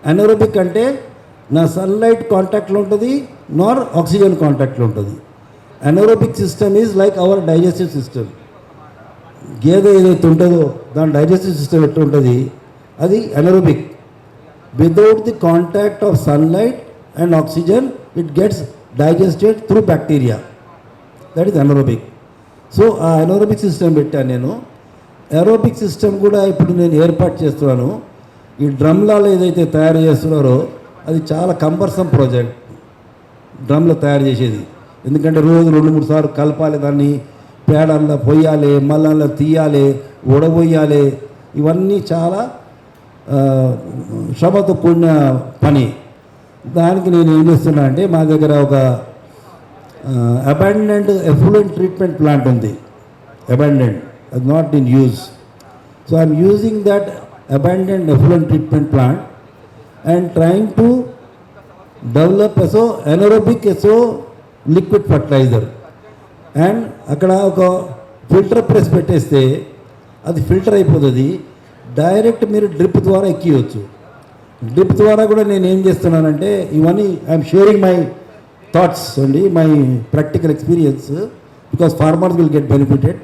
Anaerobic అంటే నా sunlight కాంటాక్ట్లో ఉంటుంది, నార్ ఆక్సిజన్ కాంటాక్ట్లో ఉంటుంది. Anaerobic system is like our digestive system. గేదె ఏదైతే ఉంటుందో దాని డైజెస్టివ్ సిస్టమ్ ఎట్లా ఉంటుంది, అది anaerobic. Without the contact of sunlight and oxygen it gets digested through bacteria. That is anaerobic. So ఆ అనరోబిక్ సిస్టమ్ పెట్టాను నేను. ఏరోబిక్ సిస్టమ్ కూడా ఇప్పుడు నేను ఏర్పాటు చేస్తున్నాను. ఈ డ్రమ్లలో ఏదైతే తయారు చేస్తున్నారో అది చాలా కంబర్సమ్ ప్రాజెక్ట్, డ్రమ్లో తయారు చేసేది. ఎందుకంటే రోజు 2-3 సార్లు కలపాలి, దాన్ని పేడల్లో పొయ్యాలి, మళ్ళా తీయాలి, ఉడబోయాలి. ఇవన్నీ చాలా శ్రమతో కూడిన పని. దానికి నేను ఏం చేస్తున్నా అంటే, మా దగ్గర ఒక అబాండెంట్ ఎఫ్లూయెంట్ ట్రీట్మెంట్ ప్లాంట్ ఉంది. అబాండెంట్, అది not in use. So I'm using that abandoned effluent treatment plant and trying to develop anaerobic liquid fertilizer. And అక్కడ ఒక ఫిల్టర్ ప్రెస్ పెట్టేస్తే అది ఫిల్టర్ అయిపోతుంది. డైరెక్ట్ మీరు డ్రిప్ ద్వారా ఎక్కియవచ్చు. డ్రిప్ ద్వారా కూడా నేను ఏం చేస్తున్నానంటే, ఇవన్నీ ఐఎమ్ షేరింగ్ మై థాట్స్ అండి, my practical experience, because farmers will get benefited.